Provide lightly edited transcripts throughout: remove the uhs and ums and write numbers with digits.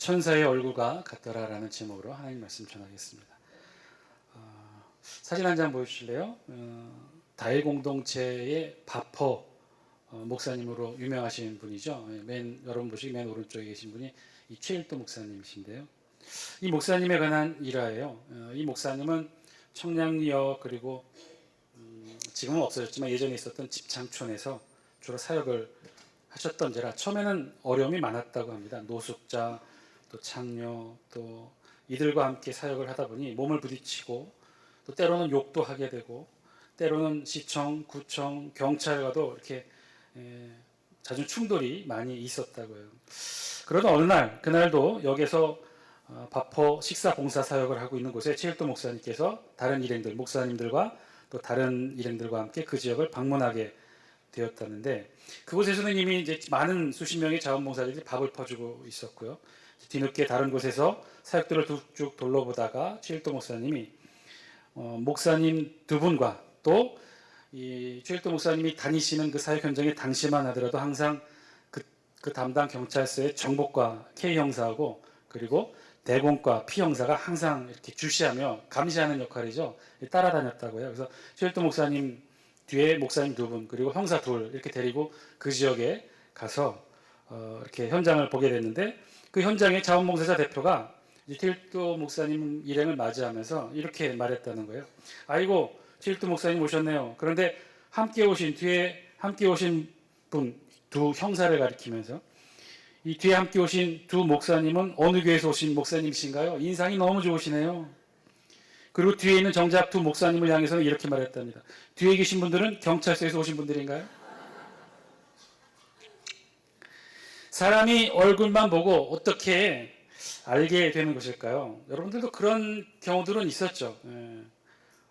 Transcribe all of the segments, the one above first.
천사의 얼굴과 같더라라는 제목으로 하나님 말씀 전하겠습니다. 사진 한 장 보여주실래요? 다일 공동체의 바퍼 목사님으로 유명하신 분이죠. 여러분 보시기 맨 오른쪽에 계신 분이 이 최일도 목사님이신데요. 이 목사님에 관한 일화예요. 이 목사님은 청량리역 그리고 지금은 없어졌지만 예전에 있었던 집창촌에서 주로 사역을 하셨던지라 처음에는 어려움이 많았다고 합니다. 노숙자, 또 창녀, 또 이들과 함께 사역을 하다 보니 몸을 부딪히고 또 때로는 욕도 하게 되고 때로는 시청, 구청, 경찰과도 이렇게 자주 충돌이 많이 있었다고요. 그러던 어느 날, 그날도 역에서 바퍼 식사 봉사 사역을 하고 있는 곳에 최일도 목사님께서 다른 일행들, 목사님들과 또 다른 일행들과 함께 그 지역을 방문하게 되었다는데 그곳에서는 이미 이제 많은 수십 명의 자원봉사자들이 밥을 퍼주고 있었고요. 뒤늦게 다른 곳에서 사역들을 쭉 둘러보다가 최일도 목사님이 목사님 두 분과 또 이 최일도 목사님이 다니시는 그 사역 현장에 당시만 하더라도 항상 그 담당 경찰서의 정복과 K 형사하고 그리고 대공과 P 형사가 항상 이렇게 주시하며 감시하는 역할이죠. 따라다녔다고요. 그래서 최일도 목사님 뒤에 목사님 두 분 그리고 형사 둘 이렇게 데리고 그 지역에 가서 이렇게 현장을 보게 됐는데 그 현장에 자원봉사자 대표가 최일도 목사님 일행을 맞이하면서 이렇게 말했다는 거예요. 아이고 최일도 목사님 오셨네요. 그런데 뒤에 함께 오신 분 두 형사를 가리키면서 이 뒤에 함께 오신 두 목사님은 어느 교회에서 오신 목사님이신가요? 인상이 너무 좋으시네요. 그리고 뒤에 있는 정작 두 목사님을 향해서는 이렇게 말했답니다. 뒤에 계신 분들은 경찰서에서 오신 분들인가요? 사람이 얼굴만 보고 어떻게 알게 되는 것일까요? 여러분들도 그런 경우들은 있었죠.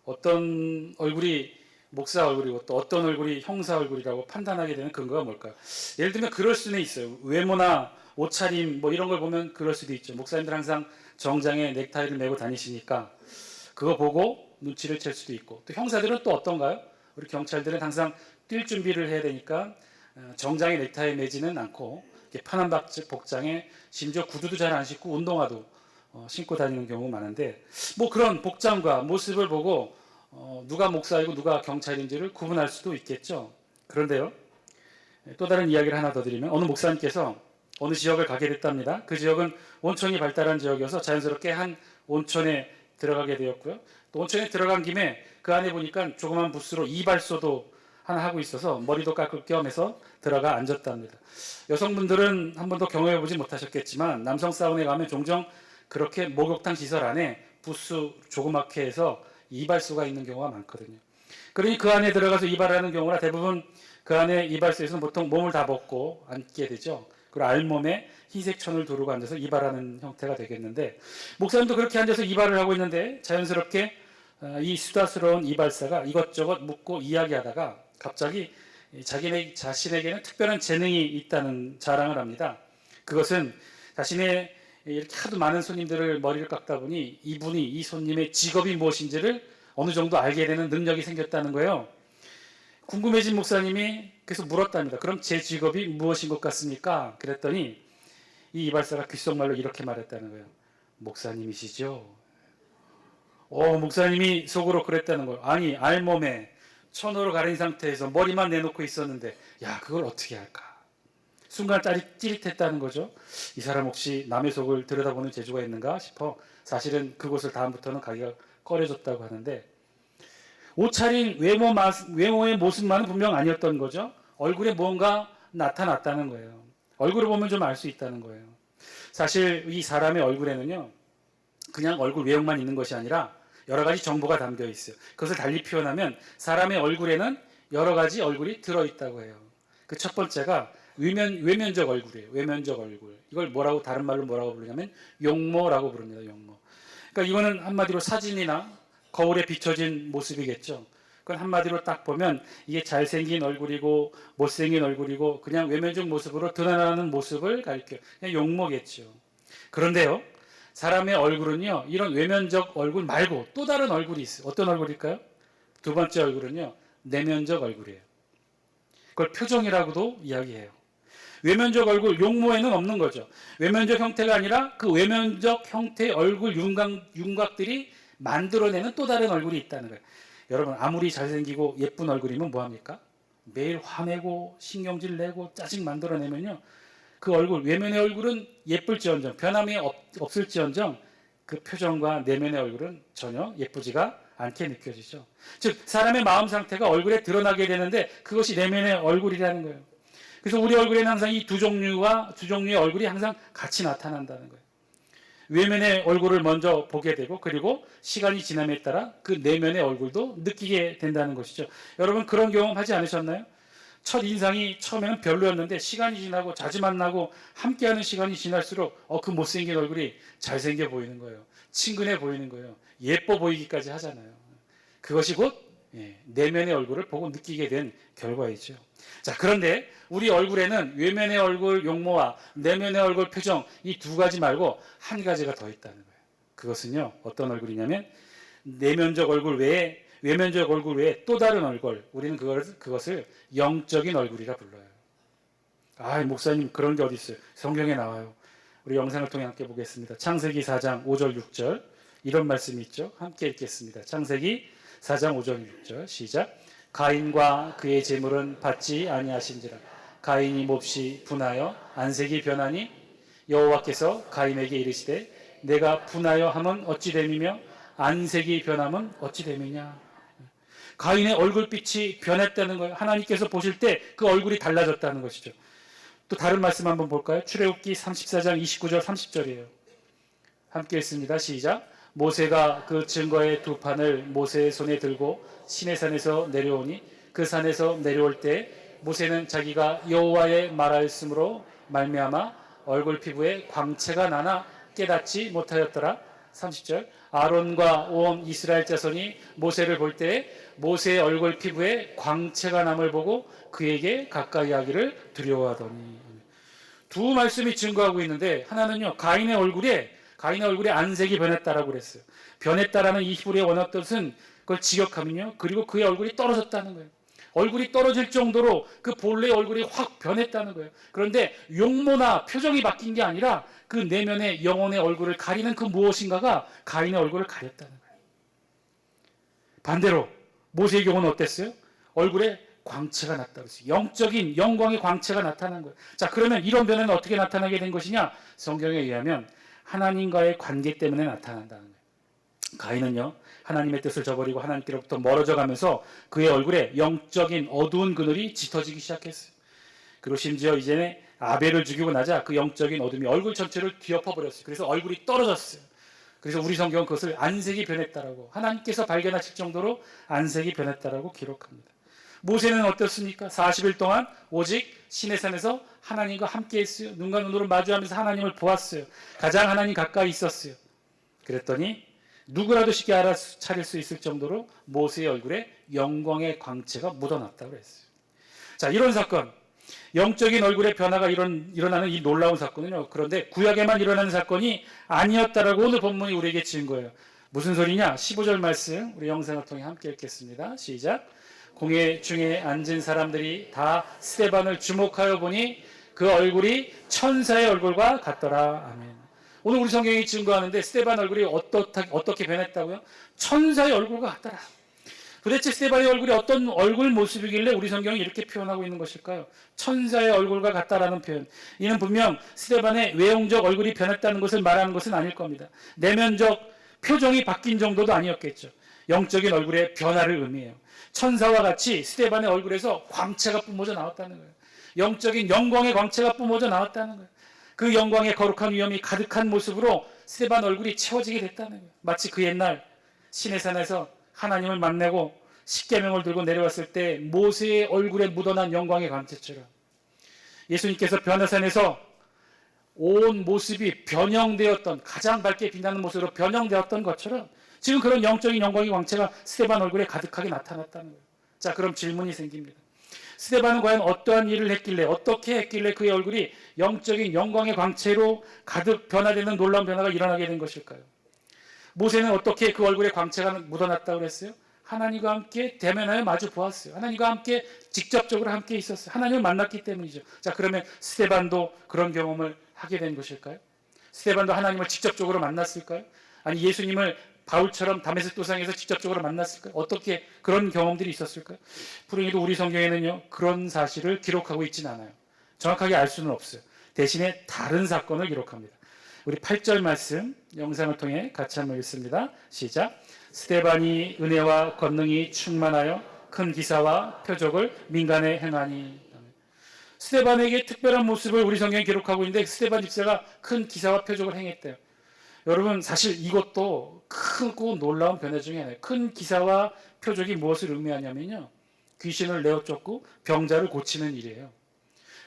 어떤 얼굴이 목사 얼굴이고 또 어떤 얼굴이 형사 얼굴이라고 판단하게 되는 근거가 뭘까요? 예를 들면 그럴 수는 있어요. 외모나 옷차림 뭐 이런 걸 보면 그럴 수도 있죠. 목사님들 항상 정장에 넥타이를 메고 다니시니까 그거 보고 눈치를 챌 수도 있고 또 형사들은 또 어떤가요? 우리 경찰들은 항상 뛸 준비를 해야 되니까 정장에 넥타이 매지는 않고 편한 복장에 심지어 구두도 잘 안 신고 운동화도 신고 다니는 경우가 많은데 뭐 그런 복장과 모습을 보고 누가 목사이고 누가 경찰인지를 구분할 수도 있겠죠. 그런데요, 또 다른 이야기를 하나 더 드리면 어느 목사님께서 어느 지역을 가게 됐답니다. 그 지역은 온천이 발달한 지역이어서 자연스럽게 한 온천에 들어가게 되었고요. 또 온천에 들어간 김에 그 안에 보니까 조그만 부스로 이발소도 하나 하고 있어서 머리도 깎을 겸 해서 들어가 앉았답니다. 여성분들은 한 번도 경험해보지 못하셨겠지만 남성 사우나에 가면 종종 그렇게 목욕탕 시설 안에 부스 조그맣게 해서 이발소가 있는 경우가 많거든요. 그러니 그 안에 들어가서 이발하는 경우나 대부분 그 안에 이발소에서는 보통 몸을 다 벗고 앉게 되죠. 그리고 알몸에 흰색 천을 두르고 앉아서 이발하는 형태가 되겠는데 목사님도 그렇게 앉아서 이발을 하고 있는데 자연스럽게 이 수다스러운 이발사가 이것저것 묻고 이야기하다가 갑자기 자신에게는 특별한 재능이 있다는 자랑을 합니다. 그것은 자신의 이렇게 하도 많은 손님들을 머리를 깎다 보니 이 손님의 직업이 무엇인지를 어느 정도 알게 되는 능력이 생겼다는 거예요. 궁금해진 목사님이 그래서 물었답니다. 그럼 제 직업이 무엇인 것 같습니까? 그랬더니 이 이발사가 귓속말로 이렇게 말했다는 거예요. 목사님이시죠? 목사님이 속으로 그랬다는 거예요. 아니 알몸에 천으로 가린 상태에서 머리만 내놓고 있었는데 야 그걸 어떻게 할까? 순간 찌릿했다는 거죠. 이 사람 혹시 남의 속을 들여다보는 재주가 있는가 싶어 사실은 그곳을 다음부터는 가기가 꺼려졌다고 하는데 옷차림 외모의 모습만은 분명 아니었던 거죠. 얼굴에 뭔가 나타났다는 거예요. 얼굴을 보면 좀 알 수 있다는 거예요. 사실 이 사람의 얼굴에는요 그냥 얼굴 외형만 있는 것이 아니라 여러 가지 정보가 담겨 있어요. 그것을 달리 표현하면 사람의 얼굴에는 여러 가지 얼굴이 들어있다고 해요. 그 첫 번째가 외면적 얼굴이에요. 외면적 얼굴. 이걸 다른 말로 뭐라고 부르냐면 용모라고 부릅니다. 용모. 그러니까 이거는 한마디로 사진이나 거울에 비춰진 모습이겠죠. 그건 한마디로 딱 보면 이게 잘생긴 얼굴이고 못생긴 얼굴이고 그냥 외면적 모습으로 드러나는 모습을 가리켜요. 그냥 용모겠죠. 그런데요. 사람의 얼굴은요. 이런 외면적 얼굴 말고 또 다른 얼굴이 있어요. 어떤 얼굴일까요? 두 번째 얼굴은요. 내면적 얼굴이에요. 그걸 표정이라고도 이야기해요. 외면적 얼굴 용모에는 없는 거죠. 외면적 형태가 아니라 그 외면적 형태의 얼굴 윤곽들이 만들어내는 또 다른 얼굴이 있다는 거예요. 여러분 아무리 잘생기고 예쁜 얼굴이면 뭐합니까? 매일 화내고 신경질 내고 짜증 만들어내면요. 그 얼굴, 외면의 얼굴은 예쁠지언정 변함이 없을지언정 그 표정과 내면의 얼굴은 전혀 예쁘지가 않게 느껴지죠. 즉 사람의 마음 상태가 얼굴에 드러나게 되는데 그것이 내면의 얼굴이라는 거예요. 그래서 우리 얼굴에는 항상 이 두 종류의 얼굴이 항상 같이 나타난다는 거예요. 외면의 얼굴을 먼저 보게 되고 그리고 시간이 지남에 따라 그 내면의 얼굴도 느끼게 된다는 것이죠. 여러분 그런 경험 하지 않으셨나요? 첫 인상이 처음에는 별로였는데 시간이 지나고 자주 만나고 함께하는 시간이 지날수록 그 못생긴 얼굴이 잘생겨 보이는 거예요. 친근해 보이는 거예요. 예뻐 보이기까지 하잖아요. 그것이 곧 내면의 얼굴을 보고 느끼게 된 결과이죠. 자, 그런데 우리 얼굴에는 외면의 얼굴 용모와 내면의 얼굴 표정 이 두 가지 말고 한 가지가 더 있다는 거예요. 그것은요 어떤 얼굴이냐면 내면적 얼굴 외에 외면적 얼굴 외에 또 다른 얼굴, 우리는 그것을 영적인 얼굴이라 불러요. 목사님 그런 게 어디 있어요? 성경에 나와요. 우리 영상을 통해 함께 보겠습니다. 창세기 4장 5절 6절 이런 말씀이 있죠. 함께 읽겠습니다. 창세기 4장 5절 6절 시작. 가인과 그의 제물은 받지 아니하신지라 가인이 몹시 분하여 안색이 변하니 여호와께서 가인에게 이르시되 내가 분하여 함은 어찌 됨이며 안색이 변함은 어찌 됨이냐. 가인의 얼굴빛이 변했다는 거예요. 하나님께서 보실 때 그 얼굴이 달라졌다는 것이죠. 또 다른 말씀 한번 볼까요? 출애굽기 34장 29절 30절이에요. 함께 읽습니다. 시작. 모세가 그 증거의 두 판을 모세의 손에 들고 시내산에서 내려오니 그 산에서 내려올 때 모세는 자기가 여호와의 말하였으므로 말미암아 얼굴 피부에 광채가 나나 깨닫지 못하였더라. 30절. 아론과 온 이스라엘 자손이 모세를 볼 때 모세의 얼굴 피부에 광채가 남을 보고 그에게 가까이 하기를 두려워하더니. 두 말씀이 증거하고 있는데 하나는요 가인의 얼굴에 안색이 변했다라고 그랬어요. 변했다라는 이 히브리의 원어 뜻은 그걸 직역하면요 그리고 그의 얼굴이 떨어졌다는 거예요. 얼굴이 떨어질 정도로 그 본래의 얼굴이 확 변했다는 거예요. 그런데 용모나 표정이 바뀐 게 아니라 그 내면의 영혼의 얼굴을 가리는 그 무엇인가가 가인의 얼굴을 가렸다는 거예요. 반대로 모세의 경우는 어땠어요? 얼굴에 광채가 났다고 했어요. 영적인 영광의 광채가 나타난 거예요. 자, 그러면 이런 변화는 어떻게 나타나게 된 것이냐? 성경에 의하면 하나님과의 관계 때문에 나타난다는 거예요. 가인은요 하나님의 뜻을 저버리고 하나님께로부터 멀어져 가면서 그의 얼굴에 영적인 어두운 그늘이 짙어지기 시작했어요. 그리고 심지어 이제는 아벨을 죽이고 나자 그 영적인 어둠이 얼굴 전체를 뒤엎어 버렸어요. 그래서 얼굴이 떨어졌어요. 그래서 우리 성경은 그것을 안색이 변했다라고, 하나님께서 발견하실 정도로 안색이 변했다라고 기록합니다. 모세는 어떻습니까? 40일 동안 오직 시내산에서 하나님과 함께 했어요. 눈과 눈으로 마주하면서 하나님을 보았어요. 가장 하나님 가까이 있었어요. 그랬더니 누구라도 쉽게 알아차릴 수 있을 정도로 모세의 얼굴에 영광의 광채가 묻어났다고 했어요. 자, 이런 사건, 영적인 얼굴의 변화가 일어나는 이 놀라운 사건은요, 그런데 구약에만 일어나는 사건이 아니었다라고 오늘 본문이 우리에게 지은 거예요. 무슨 소리냐? 15절 말씀 우리 영상을 통해 함께 읽겠습니다. 시작. 공회 중에 앉은 사람들이 다 스데반을 주목하여 보니 그 얼굴이 천사의 얼굴과 같더라. 아멘. 오늘 우리 성경이 증거하는데 스데반 얼굴이 어떻게 변했다고요? 천사의 얼굴과 같더라. 도대체 스데반의 얼굴이 어떤 얼굴 모습이길래 우리 성경이 이렇게 표현하고 있는 것일까요? 천사의 얼굴과 같다라는 표현. 이는 분명 스데반의 외형적 얼굴이 변했다는 것을 말하는 것은 아닐 겁니다. 내면적 표정이 바뀐 정도도 아니었겠죠. 영적인 얼굴의 변화를 의미해요. 천사와 같이 스데반의 얼굴에서 광채가 뿜어져 나왔다는 거예요. 영적인 영광의 광채가 뿜어져 나왔다는 거예요. 그 영광의 거룩한 위엄이 가득한 모습으로 스데반 얼굴이 채워지게 됐다는 거예요. 마치 그 옛날 시내산에서 하나님을 만나고 십계명을 들고 내려왔을 때 모세의 얼굴에 묻어난 영광의 광채처럼 예수님께서 변화산에서 온 모습이 변형되었던, 가장 밝게 빛나는 모습으로 변형되었던 것처럼 지금 그런 영적인 영광의 광채가 스데반 얼굴에 가득하게 나타났다는 거예요. 자, 그럼 질문이 생깁니다. 스데반은 과연 어떠한 일을 했길래, 어떻게 했길래 그의 얼굴이 영적인 영광의 광채로 가득 변화되는 놀라운 변화가 일어나게 된 것일까요? 모세는 어떻게 그 얼굴에 광채가 묻어났다고 그랬어요? 하나님과 함께 대면하여 마주 보았어요. 하나님과 함께 직접적으로 함께 있었어요. 하나님을 만났기 때문이죠. 자, 그러면 스데반도 그런 경험을 하게 된 것일까요? 스데반도 하나님을 직접적으로 만났을까요? 아니, 예수님을 바울처럼 다메섹 도상에서 직접적으로 만났을까요? 어떻게 그런 경험들이 있었을까요? 불행히도 우리 성경에는요, 그런 사실을 기록하고 있지는 않아요. 정확하게 알 수는 없어요. 대신에 다른 사건을 기록합니다. 우리 8절 말씀 영상을 통해 같이 한번 읽습니다. 시작. 스데반이 은혜와 권능이 충만하여 큰 기사와 표적을 민간에 행하니. 스데반에게 특별한 모습을 우리 성경에 기록하고 있는데 스데반 집사가 큰 기사와 표적을 행했대요. 여러분, 사실 이것도 크고 놀라운 변화 중에 하나예요. 큰 기사와 표적이 무엇을 의미하냐면요, 귀신을 내어 쫓고 병자를 고치는 일이에요.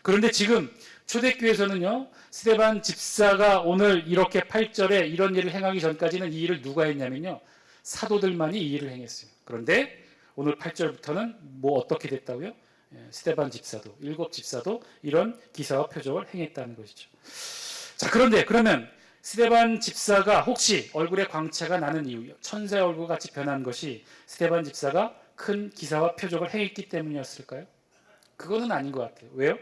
그런데 지금 초대교회에서는요, 스데반 집사가 오늘 이렇게 8절에 이런 일을 행하기 전까지는 이 일을 누가 했냐면요, 사도들만이 이 일을 행했어요. 그런데 오늘 8절부터는 뭐 어떻게 됐다고요? 스데반 집사도, 7 집사도 이런 기사와 표적을 행했다는 것이죠. 자, 그런데 그러면 스데반 집사가 혹시 얼굴에 광채가 나는 이유, 천사의 얼굴 같이 변한 것이 스데반 집사가 큰 기사와 표적을 행했기 때문이었을까요? 그거는 아닌 것 같아요. 왜요?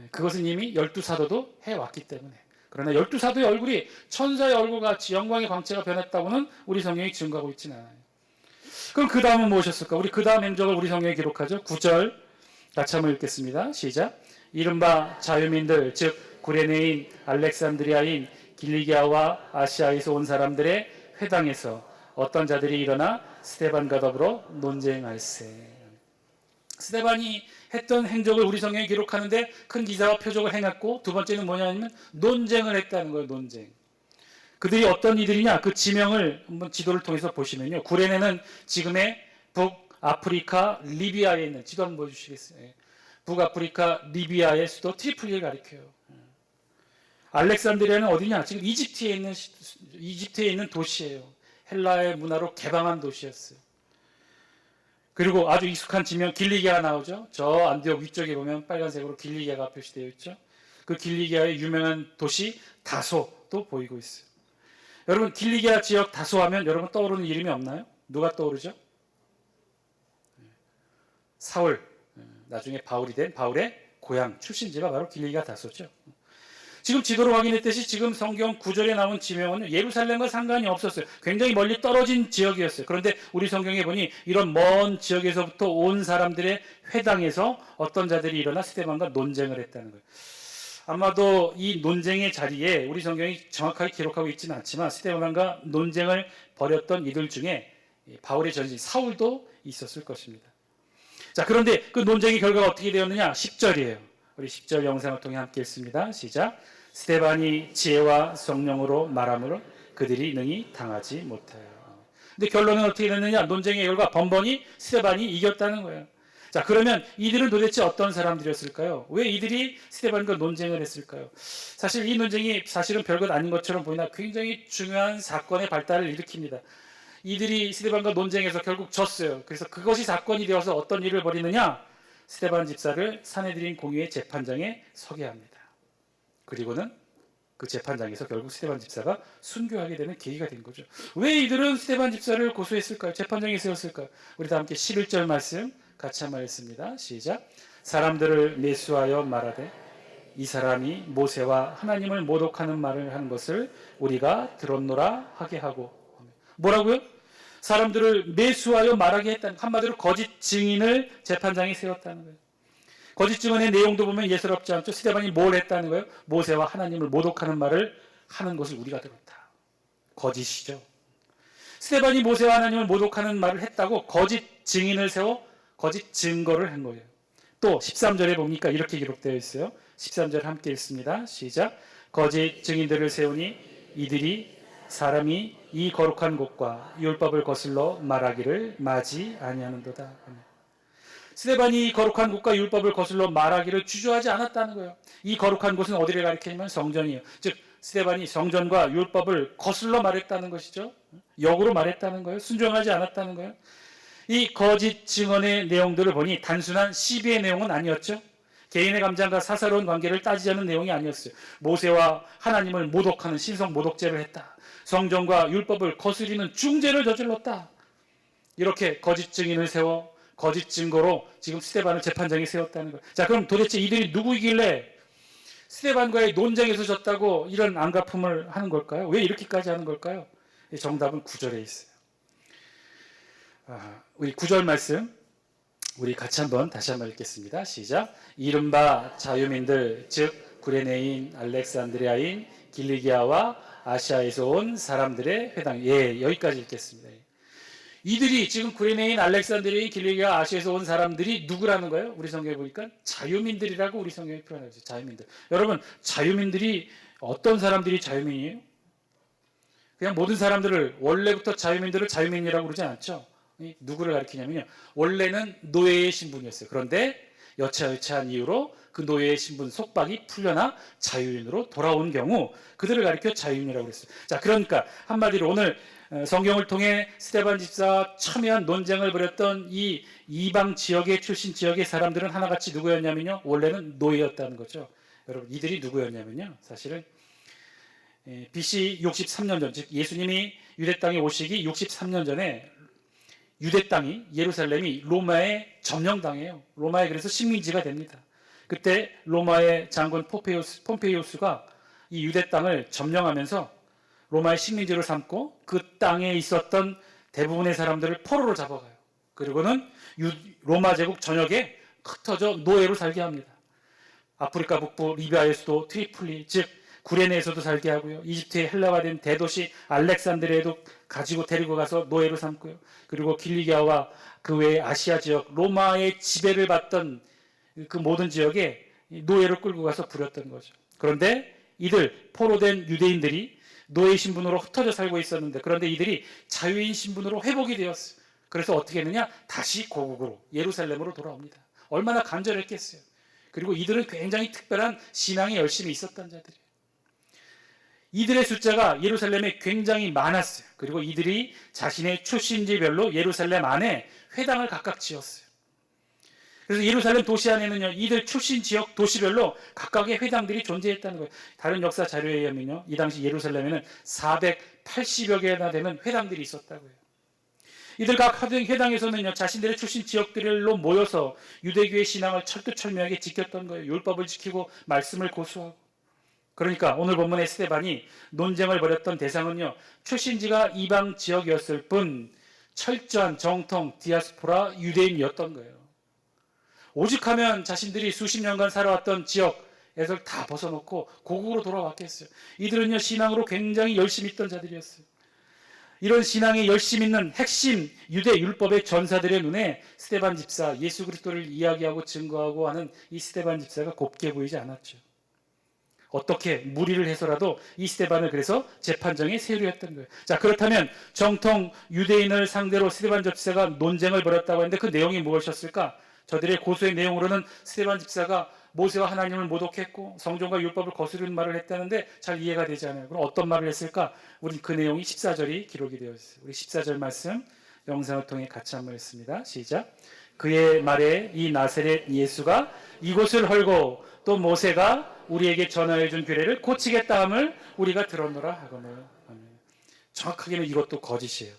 그것은 이미 12사도도 해왔기 때문에. 그러나 12사도의 얼굴이 천사의 얼굴같이 영광의 광채가 변했다고는 우리 성경이 증거하고 있지는 않아요. 그럼 그 다음은 무엇이었을까? 우리 그 다음 행적을 우리 성경에 기록하죠. 9절 같이 한번 읽겠습니다. 시작. 이른바 자유민들, 즉 구레네인, 알렉산드리아인, 길리기아와 아시아에서 온 사람들의 회당에서 어떤 자들이 일어나 스데반과 더불어 논쟁할세. 스데반이 했던 행적을 우리 성경에 기록하는데 큰 기사와 표적을 행했고, 두 번째는 뭐냐면 논쟁을 했다는 거예요. 논쟁. 그들이 어떤 이들이냐, 그 지명을 한번 지도를 통해서 보시면요, 구레네는 지금의 북아프리카 리비아에 있는, 지도 한번 보여주시겠어요? 북아프리카 리비아의 수도 트리폴리를 가리켜요. 알렉산드리아는 어디냐? 지금 이집트에 있는 도시예요. 헬라의 문화로 개방한 도시였어요. 그리고 아주 익숙한 지명 길리기아가 나오죠. 저 안디옥 위쪽에 보면 빨간색으로 길리기아가 표시되어 있죠. 그 길리기아의 유명한 도시 다소도 보이고 있어요. 여러분, 길리기아 지역 다소하면 여러분 떠오르는 이름이 없나요? 누가 떠오르죠? 사울, 나중에 바울이 된 바울의 고향 출신지가 바로 길리기아 다소죠. 지금 지도로 확인했듯이 지금 성경 9절에 나온 지명은 예루살렘과 상관이 없었어요. 굉장히 멀리 떨어진 지역이었어요. 그런데 우리 성경에 보니 이런 먼 지역에서부터 온 사람들의 회당에서 어떤 자들이 일어나 스데반과 논쟁을 했다는 거예요. 아마도 이 논쟁의 자리에 우리 성경이 정확하게 기록하고 있지는 않지만 스데반과 논쟁을 벌였던 이들 중에 바울의 전신 사울도 있었을 것입니다. 자, 그런데 그 논쟁의 결과가 어떻게 되었느냐? 10절이에요. 우리 10절 영상을 통해 함께 읽습니다. 시작. 스데반이 지혜와 성령으로 말함으로 그들이 능히 당하지 못해요. 근데 결론은 어떻게 됐느냐? 논쟁의 결과 번번이 스데반이 이겼다는 거예요. 자, 그러면 이들은 도대체 어떤 사람들이었을까요? 왜 이들이 스데반과 논쟁을 했을까요? 사실 이 논쟁이 사실은 별것 아닌 것처럼 보이나 굉장히 중요한 사건의 발달을 일으킵니다. 이들이 스데반과 논쟁해서 결국 졌어요. 그래서 그것이 사건이 되어서 어떤 일을 벌이느냐? 스데반 집사를 사내들인 공의회 재판장에 서게 합니다. 그리고는 그 재판장에서 결국 스데반 집사가 순교하게 되는 계기가 된 거죠. 왜 이들은 스데반 집사를 고소했을까요? 재판장에 세웠을까요? 우리 다 함께 11절 말씀 같이 한번 읽습니다. 시작. 사람들을 매수하여 말하되 이 사람이 모세와 하나님을 모독하는 말을 한 것을 우리가 들었노라 하게 하고. 뭐라고요? 사람들을 매수하여 말하게 했다는, 한마디로 거짓 증인을 재판장에 세웠다는 거예요. 거짓 증언의 내용도 보면 예사롭지 않죠. 스데반이 뭘 했다는 거예요? 모세와 하나님을 모독하는 말을 하는 것을 우리가 들었다. 거짓이죠. 스데반이 모세와 하나님을 모독하는 말을 했다고 거짓 증인을 세워 거짓 증거를 한 거예요. 또 13절에 보니까 이렇게 기록되어 있어요. 13절 함께 읽습니다. 시작. 거짓 증인들을 세우니 이들이 사람이 이 거룩한 곳과 율법을 거슬러 말하기를 마지 아니하는도다. 스데반이 거룩한 곳과 율법을 거슬러 말하기를 주저하지 않았다는 거예요. 이 거룩한 곳은 어디를 가리키냐면 성전이에요. 즉 스데반이 성전과 율법을 거슬러 말했다는 것이죠. 역으로 말했다는 거예요. 순종하지 않았다는 거예요. 이 거짓 증언의 내용들을 보니 단순한 시비의 내용은 아니었죠. 개인의 감정과 사사로운 관계를 따지자는 내용이 아니었어요. 모세와 하나님을 모독하는 신성 모독죄를 했다. 성전과 율법을 거스리는 중죄를 저질렀다. 이렇게 거짓 증인을 세워 거짓 증거로 지금 스데반을 재판장에 세웠다는 거예요. 자, 그럼 도대체 이들이 누구이길래 스데반과의 논쟁에서 졌다고 이런 안가품을 하는 걸까요? 왜 이렇게까지 하는 걸까요? 정답은 9절에 있어요. 우리 9절 말씀 우리 같이 다시 한번 읽겠습니다. 시작. 이른바 자유민들 즉 구레네인, 알렉산드리아인, 길리기아와 아시아에서 온 사람들의 회당. 여기까지 읽겠습니다. 이들이 지금 구레네인, 알렉산드리아인, 길리기아, 아시아에서 온 사람들이 누구라는 거예요? 우리 성경에 보니까 자유민들이라고 우리 성경에 표현하고 있어요. 자유민들. 여러분, 자유민들이 어떤 사람들이 자유민이에요? 그냥 모든 사람들을 원래부터 자유민들을 자유민이라고 그러지 않죠. 누구를 가리키냐면요, 원래는 노예의 신분이었어요. 그런데 여차여차한 이유로 그 노예의 신분 속박이 풀려나 자유인으로 돌아온 경우 그들을 가리켜 자유인이라고 그랬어요. 자, 그러니까 한마디로 오늘 성경을 통해 스데반 집사와 첨예한 논쟁을 벌였던 이 이방 지역의 출신 지역의 사람들은 하나같이 누구였냐면요, 원래는 노예였다는 거죠. 여러분, 이들이 누구였냐면요, 사실은 BC 63년 전, 즉 예수님이 유대 땅에 오시기 63년 전에 유대 땅이, 예루살렘이 로마에 점령당해요. 로마에 그래서 식민지가 됩니다. 그때 로마의 장군 폼페이우스가 이 유대 땅을 점령하면서 로마의 식민지로 삼고 그 땅에 있었던 대부분의 사람들을 포로로 잡아가요. 그리고는 로마 제국 전역에 흩어져 노예로 살게 합니다. 아프리카 북부 리비아의 수도 트리폴리, 즉 구레네에서도 살게 하고요. 이집트의 헬라화된 대도시 알렉산드리아에도 가지고 데리고 가서 노예로 삼고요. 그리고 길리기아와 그 외의 아시아 지역, 로마의 지배를 받던 그 모든 지역에 노예로 끌고 가서 부렸던 거죠. 그런데 이들 포로된 유대인들이 노예 신분으로 흩어져 살고 있었는데, 그런데 이들이 자유인 신분으로 회복이 되었어요. 그래서 어떻게 했느냐? 다시 고국으로 예루살렘으로 돌아옵니다. 얼마나 간절했겠어요. 그리고 이들은 굉장히 특별한 신앙에 열심히 있었던 자들이에요. 이들의 숫자가 예루살렘에 굉장히 많았어요. 그리고 이들이 자신의 출신지별로 예루살렘 안에 회당을 각각 지었어요. 그래서 예루살렘 도시 안에는요, 이들 출신 지역 도시별로 각각의 회당들이 존재했다는 거예요. 다른 역사 자료에 의하면요, 이 당시 예루살렘에는 480여 개나 되는 회당들이 있었다고 해요. 이들 각 회당에서는요, 자신들의 출신 지역들로 모여서 유대교의 신앙을 철두철미하게 지켰던 거예요. 율법을 지키고 말씀을 고수하고. 그러니까 오늘 본문의 스데반이 논쟁을 벌였던 대상은요, 출신지가 이방 지역이었을 뿐 철저한 정통 디아스포라 유대인이었던 거예요. 오직하면 자신들이 수십 년간 살아왔던 지역에서 다 벗어놓고 고국으로 돌아왔겠어요. 이들은요, 신앙으로 굉장히 열심히 있던 자들이었어요. 이런 신앙에 열심 있는 핵심 유대 율법의 전사들의 눈에 스데반 집사, 예수 그리스도를 이야기하고 증거하고 하는 이 스데반 집사가 곱게 보이지 않았죠. 어떻게 무리를 해서라도 이 스데반을 그래서 재판정에 세우려 했던 거예요. 자, 그렇다면 정통 유대인을 상대로 스데반 집사가 논쟁을 벌였다고 하는데 그 내용이 무엇이었을까? 저들의 고소의 내용으로는 스데반 집사가 모세와 하나님을 모독했고 성경과 율법을 거스르는 말을 했다는데 잘 이해가 되지 않아요. 그럼 어떤 말을 했을까? 우리 그 내용이 14절이 기록이 되어 있어요. 우리 14절 말씀 영상을 통해 같이 한번 읽습니다. 시작. 그의 말에 이 나사렛 예수가 이곳을 헐고 또 모세가 우리에게 전하여 준 규례를 고치겠다 함을 우리가 들었노라 하거늘. 정확하게는 이것도 거짓이에요.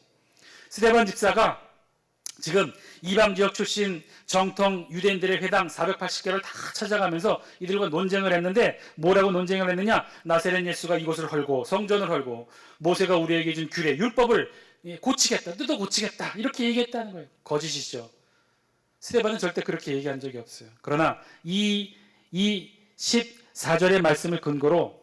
스데반 집사가 지금 이방 지역 출신 정통 유대인들의 회당 480개를 다 찾아가면서 이들과 논쟁을 했는데, 뭐라고 논쟁을 했느냐? 나사렛 예수가 이곳을 헐고 성전을 헐고 모세가 우리에게 준 규례 율법을 고치겠다, 뜯어 고치겠다, 이렇게 얘기했다는 거예요. 거짓이죠. 스데반은 절대 그렇게 얘기한 적이 없어요. 그러나 이 14절의 말씀을 근거로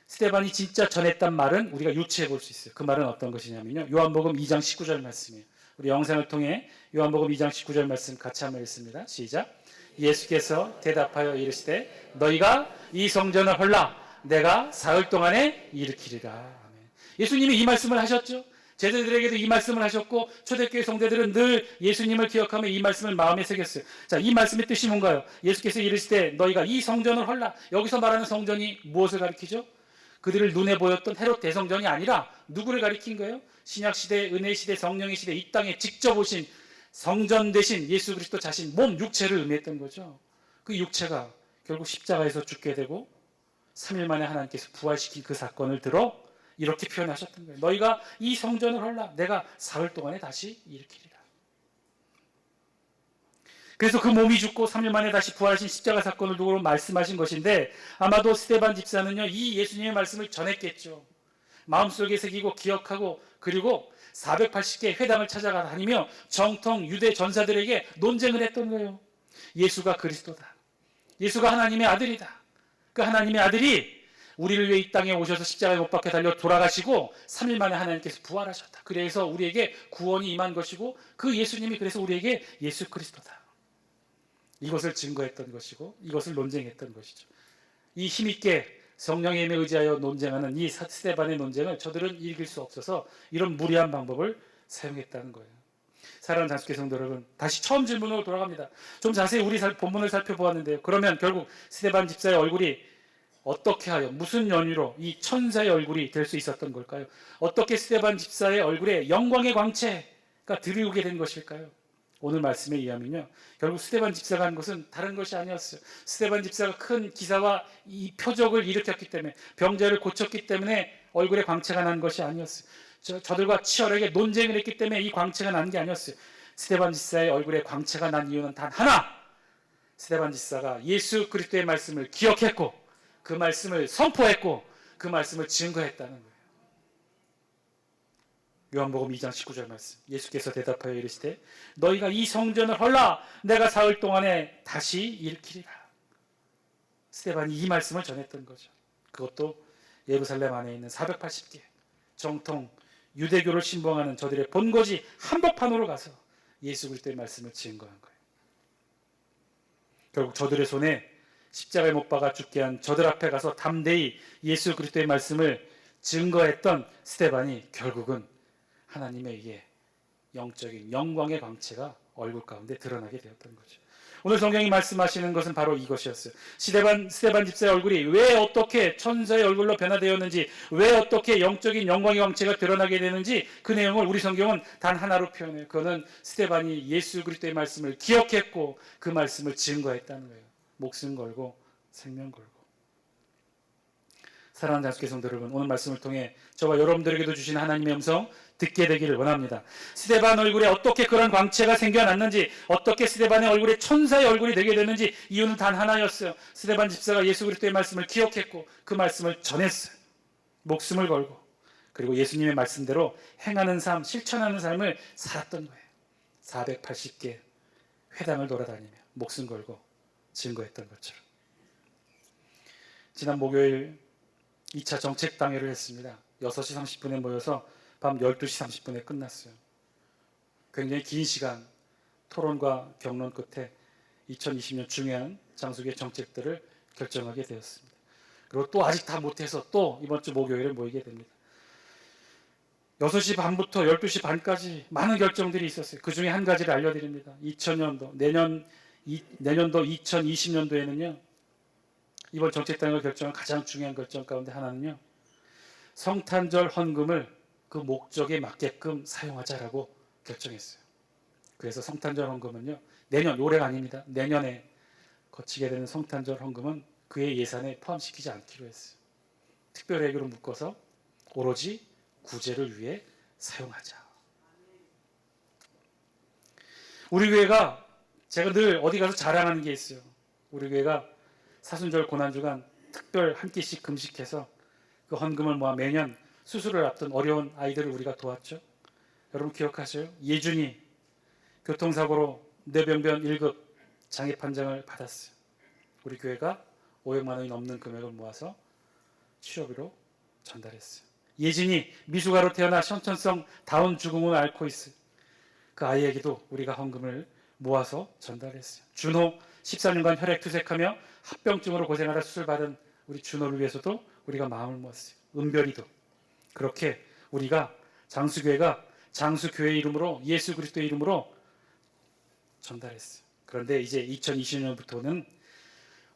스데반이 진짜 전했단 말은 우리가 유추해 볼 수 있어요. 그 말은 어떤 것이냐면요, 요한복음 2장 19절 말씀이에요. 우리 영상을 통해 요한복음 2장 19절 말씀 같이 한번 읽습니다. 시작. 예수께서 대답하여 이르시되 너희가 이 성전을 헐라 내가 사흘 동안에 일으키리라. 아멘. 예수님이 이 말씀을 하셨죠. 제자들에게도 이 말씀을 하셨고 초대교회 성도들은 늘 예수님을 기억하며 이 말씀을 마음에 새겼어요. 자, 이 말씀의 뜻이 뭔가요? 예수께서 이르시되 너희가 이 성전을 헐라. 여기서 말하는 성전이 무엇을 가리키죠? 그들을 눈에 보였던 헤롯 대성전이 아니라 누구를 가리킨 거예요? 신약시대, 은혜시대, 성령의 시대 이 땅에 직접 오신 성전 대신 예수 그리스도 자신 몸 육체를 의미했던 거죠. 그 육체가 결국 십자가에서 죽게 되고 3일 만에 하나님께서 부활시킨 그 사건을 들어 이렇게 표현하셨던 거예요. 너희가 이 성전을 헐라 내가 사흘 동안에 다시 일으키리라. 그래서 그 몸이 죽고 3일 만에 다시 부활하신 십자가 사건을 두고 말씀하신 것인데, 아마도 스데반 집사는요 이 예수님의 말씀을 전했겠죠. 마음속에 새기고 기억하고, 그리고 480개 회당을 찾아가 다니며 정통 유대 전사들에게 논쟁을 했던 거예요. 예수가 그리스도다, 예수가 하나님의 아들이다, 그 하나님의 아들이 우리를 위해 이 땅에 오셔서 십자가에 못 박혀 달려 돌아가시고 3일 만에 하나님께서 부활하셨다, 그래서 우리에게 구원이 임한 것이고, 그 예수님이 그래서 우리에게 예수 그리스도다, 이것을 증거했던 것이고 이것을 논쟁했던 것이죠. 이 힘있게 성령의 힘에 의지하여 논쟁하는 이 스데반의 논쟁을 저들은 이길 수 없어서 이런 무리한 방법을 사용했다는 거예요. 사랑하는 장수교 성도 여러분, 다시 처음 질문으로 돌아갑니다. 좀 자세히 우리 본문을 살펴보았는데요, 그러면 결국 스데반 집사의 얼굴이 어떻게 하여, 무슨 연유로 이 천사의 얼굴이 될 수 있었던 걸까요? 어떻게 스데반 집사의 얼굴에 영광의 광채가 들이오게 된 것일까요? 오늘 말씀에 의하면요, 결국 스데반 집사가 한 것은 다른 것이 아니었어요. 스데반 집사가 큰 기사와 이 표적을 일으켰기 때문에, 병자를 고쳤기 때문에 얼굴에 광채가 난 것이 아니었어요. 저들과 치열하게 논쟁을 했기 때문에 이 광채가 난 게 아니었어요. 스데반 집사의 얼굴에 광채가 난 이유는 단 하나, 스데반 집사가 예수 그리스도의 말씀을 기억했고 그 말씀을 선포했고 그 말씀을 증거했다는 거예요. 요한복음 2장 19절 말씀, 예수께서 대답하여 이르시되 너희가 이 성전을 헐라 내가 사흘 동안에 다시 일으키리라. 스데반이 이 말씀을 전했던 거죠. 그것도 예루살렘 안에 있는 480개 정통 유대교를 신봉하는 저들의 본거지 한복판으로 가서 예수 그리스도의 말씀을 증거한 거예요. 결국 저들의 손에 십자가에 못 박아 죽게 한 저들 앞에 가서 담대히 예수 그리스도의 말씀을 증거했던 스데반이 결국은 하나님에 의해 영적인 영광의 광채가 얼굴 가운데 드러나게 되었던 거죠. 오늘 성경이 말씀하시는 것은 바로 이것이었어요. 스데반 집사의 얼굴이 왜 어떻게 천사의 얼굴로 변화되었는지, 왜 어떻게 영적인 영광의 광채가 드러나게 되는지, 그 내용을 우리 성경은 단 하나로 표현해요. 그거는 스데반이 예수 그리스도의 말씀을 기억했고 그 말씀을 증거했다는 거예요. 목숨 걸고 생명 걸고. 사랑하는 장수교 성도 여러분, 오늘 말씀을 통해 저와 여러분들에게도 주신 하나님의 음성 듣게 되기를 원합니다. 스데반 얼굴에 어떻게 그런 광채가 생겨났는지, 어떻게 스데반의 얼굴에 천사의 얼굴이 되게 됐는지, 이유는 단 하나였어요. 스데반 집사가 예수 그리스도의 말씀을 기억했고 그 말씀을 전했어요. 목숨을 걸고, 그리고 예수님의 말씀대로 행하는 삶, 실천하는 삶을 살았던 거예요. 480개 회당을 돌아다니며 목숨 걸고 증거했던 것처럼. 지난 목요일 2차 정책당회를 했습니다. 6시 30분에 모여서 밤 12시 30분에 끝났어요. 굉장히 긴 시간 토론과 격론 끝에 2020년 중요한 장수교의 정책들을 결정하게 되었습니다. 그리고 또 아직 다 못해서 또 이번 주 목요일에 모이게 됩니다. 6시 반부터 12시 반까지 많은 결정들이 있었어요. 그 중에 한 가지를 알려드립니다. 2000년도, 내년도 2020년도에는요, 이번 정책당을 결정한 가장 중요한 결정 가운데 하나는요, 성탄절 헌금을 그 목적에 맞게끔 사용하자라고 결정했어요. 그래서 성탄절 헌금은요, 내년, 올해가 아닙니다. 내년에 거치게 되는 성탄절 헌금은 그의 예산에 포함시키지 않기로 했어요. 특별회계로 묶어서 오로지 구제를 위해 사용하자. 우리 교회가, 제가 늘 어디 가서 자랑하는 게 있어요. 우리 교회가 사순절 고난주간 특별 한 끼씩 금식해서 그 헌금을 모아 매년 수술을 앞둔 어려운 아이들을 우리가 도왔죠. 여러분 기억하세요? 예준이 교통사고로 뇌병변 1급 장애 판정을 받았어요. 우리 교회가 500만 원이 넘는 금액을 모아서 치료비로 전달했어요. 예진이 미숙아로 태어나 선천성 다운 증후군을 앓고 있어요. 그 아이에게도 우리가 헌금을 모아서 전달했어요. 준호 14년간 혈액 투색하며 합병증으로 고생하다 수술받은 우리 준호를 위해서도 우리가 마음을 모았어요. 은별이도 그렇게 우리가 장수교회가 장수교회 이름으로 예수 그리스도의 이름으로 전달했어요. 그런데 이제 2020년부터는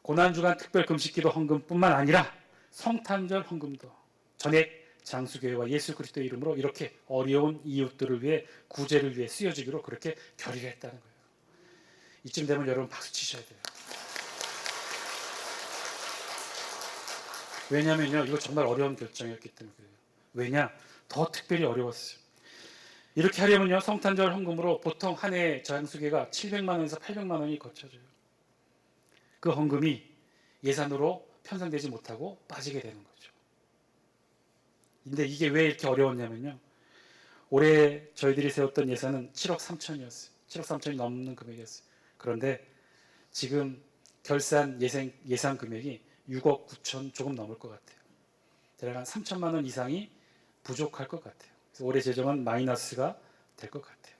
고난주간 특별 금식기도 헌금뿐만 아니라 성탄절 헌금도 전액 장수교회와 예수 그리스도의 이름으로 이렇게 어려운 이웃들을 위해 구제를 위해 쓰여지기로 그렇게 결의를 했다는 거예요. 이쯤 되면 여러분 박수 치셔야 돼요. 왜냐면요, 이거 정말 어려운 결정이었기 때문에 그래요. 왜냐? 더 특별히 어려웠어요. 이렇게 하려면요, 성탄절 헌금으로 보통 한 해 장수계가 700만 원에서 800만 원이 거쳐져요. 그 헌금이 예산으로 편성되지 못하고 빠지게 되는 거죠. 근데 이게 왜 이렇게 어려웠냐면요, 올해 저희들이 세웠던 예산은 7억 3천이었어요. 7억 3천이 넘는 금액이었어요. 그런데 지금 결산 예상 금액이 6억 9천 조금 넘을 것 같아요. 대략 한 3천만 원 이상이 부족할 것 같아요. 그래서 올해 재정은 마이너스가 될 것 같아요.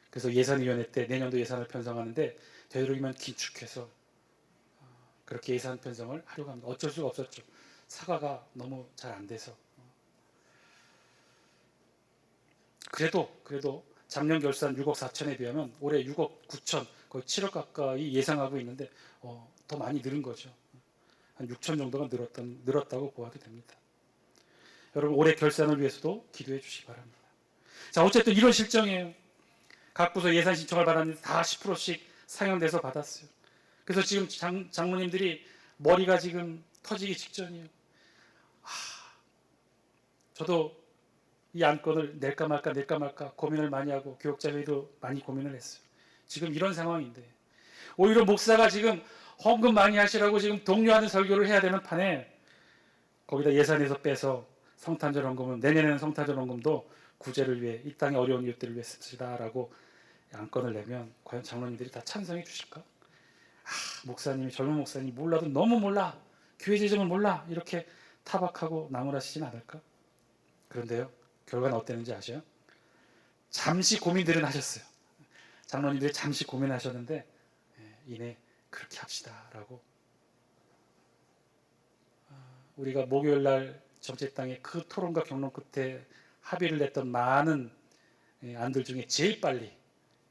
그래서 예산위원회 때 내년도 예산을 편성하는데 되도록이면 긴축해서 그렇게 예산 편성을 하려고 합니다. 어쩔 수가 없었죠. 사과가 너무 잘 안 돼서. 그래도 작년 결산 6억 4천에 비하면 올해 6억 9천, 거의 7억 가까이 예상하고 있는데 더 많이 늘은 거죠. 한 6천 정도가 늘었다고 보아도 됩니다. 여러분, 올해 결산을 위해서도 기도해 주시기 바랍니다. 자, 어쨌든 이런 실정이에요. 각 부서 예산 신청을 받았는데 다 10%씩 상향돼서 받았어요. 그래서 지금 장로님들이 머리가 지금 터지기 직전이에요. 저도 이 안건을 낼까 말까 고민을 많이 하고 교역자 회의도 많이 고민을 했어요. 지금 이런 상황인데 오히려 목사가 지금 헌금 많이 하시라고 지금 독려하는 설교를 해야 되는 판에 거기다 예산에서 빼서 성탄절 헌금은, 내년에는 성탄절 헌금도 구제를 위해, 이 땅의 어려운 이웃들을 위해 씁시다라고 안건을 내면 과연 장로님들이 다 찬성해 주실까? 목사님이, 젊은 목사님이 몰라도 너무 몰라, 교회 재정을 몰라, 이렇게 타박하고 나무라시진 않을까? 그런데요, 결과는 어땠는지 아셔요? 잠시 고민들은 하셨어요. 장로님들이 잠시 고민하셨는데 이내 그렇게 합시다라고, 우리가 목요일날 정체땅의 그 토론과 경론 끝에 합의를 냈던 많은 안들 중에 제일 빨리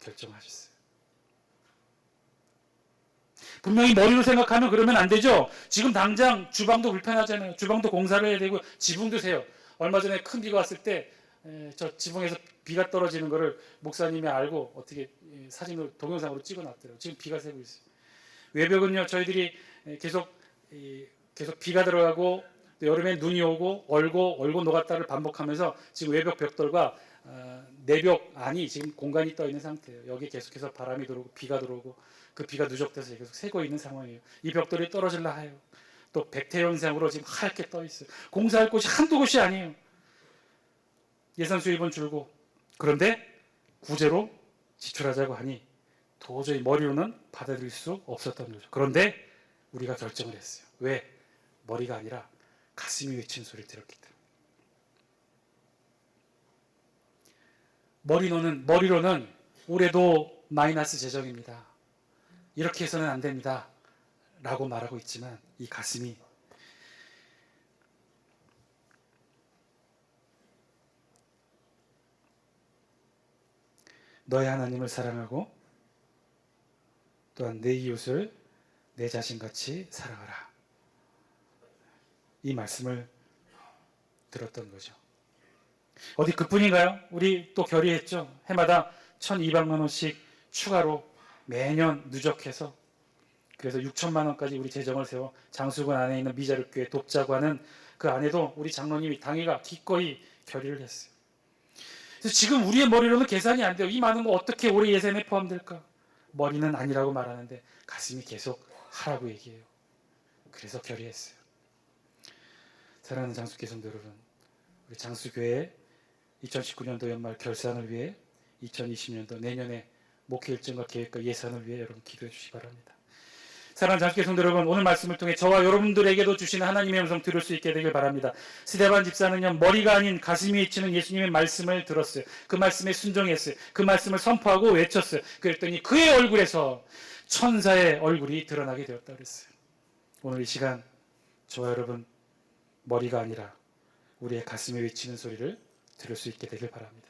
결정하셨어요. 분명히 머리로 생각하면 그러면 안 되죠. 지금 당장 주방도 불편하잖아요. 주방도 공사를 해야 되고 지붕도 세요. 얼마 전에 큰 비가 왔을 때 저 지붕에서 비가 떨어지는 거를 목사님이 알고 어떻게 사진으로, 동영상으로 찍어놨더라고요. 지금 비가 새고 있어요. 외벽은요, 저희들이 계속 비가 들어가고 여름에 눈이 오고 얼고 녹았다를 반복하면서 지금 외벽 벽돌과 내벽 안이 지금 공간이 떠 있는 상태예요. 여기 계속해서 바람이 들어오고 비가 들어오고 그 비가 누적돼서 계속 새고 있는 상황이에요. 이 벽돌이 떨어질라 해요. 또 백태 현상으로 지금 하얗게 떠 있어요. 공사할 곳이 한두 곳이 아니에요. 예산 수입은 줄고, 그런데 구제로 지출하자고 하니 도저히 머리로는 받아들일 수 없었던 거죠. 그런데 우리가 결정을 했어요. 왜? 머리가 아니라 가슴이 외치는 소리를 들었기 때문에. 머리로는 올해도 마이너스 재정입니다, 이렇게 해서는 안 됩니다 라고 말하고 있지만, 이 가슴이 너의 하나님을 사랑하고 또한 내 이웃을 내 자신같이 사랑하라, 이 말씀을 들었던 거죠. 어디 그뿐인가요? 우리 또 결의했죠. 해마다 1,200만 원씩 추가로 매년 누적해서, 그래서 6천만 원까지 우리 재정을 세워 장수군 안에 있는 미자립교회 돕자고 하는 그 안에도 우리 장로님이, 당회가 기꺼이 결의를 했어요. 그래서 지금 우리의 머리로는 계산이 안 돼요. 이 많은 거 어떻게 올해 예산에 포함될까? 머리는 아니라고 말하는데 가슴이 계속 하라고 얘기해요. 그래서 결의했어요. 사랑하는 장수교회 성도 여러분, 우리 장수교회 2019년도 연말 결산을 위해 2020년도 내년에 목회 일정과 계획과 예산을 위해 여러분 기도해 주시기 바랍니다. 사랑하는 장수교회 성도 여러분, 오늘 말씀을 통해 저와 여러분들에게도 주시는 하나님의 음성 들을 수 있게 되길 바랍니다. 스데반 집사는요, 머리가 아닌 가슴이 외치는 예수님의 말씀을 들었어요. 그 말씀에 순종했어요. 그 말씀을 선포하고 외쳤어요. 그랬더니 그의 얼굴에서 천사의 얼굴이 드러나게 되었다고 그랬어요. 오늘 이 시간 저와 여러분, 머리가 아니라 우리의 가슴에 외치는 소리를 들을 수 있게 되길 바랍니다.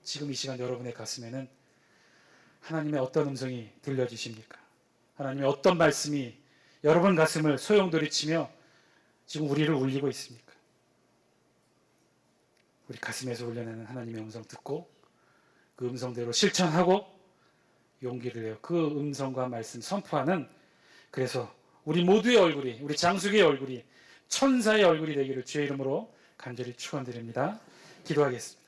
지금 이 시간 여러분의 가슴에는 하나님의 어떤 음성이 들려지십니까? 하나님의 어떤 말씀이 여러분 가슴을 소용돌이치며 지금 우리를 울리고 있습니까? 우리 가슴에서 울려내는 하나님의 음성 듣고 그 음성대로 실천하고 용기를 내어 그 음성과 말씀 선포하는, 그래서 우리 모두의 얼굴이, 우리 장수교의 얼굴이 천사의 얼굴이 되기를 주의 이름으로 간절히 축원드립니다. 기도하겠습니다.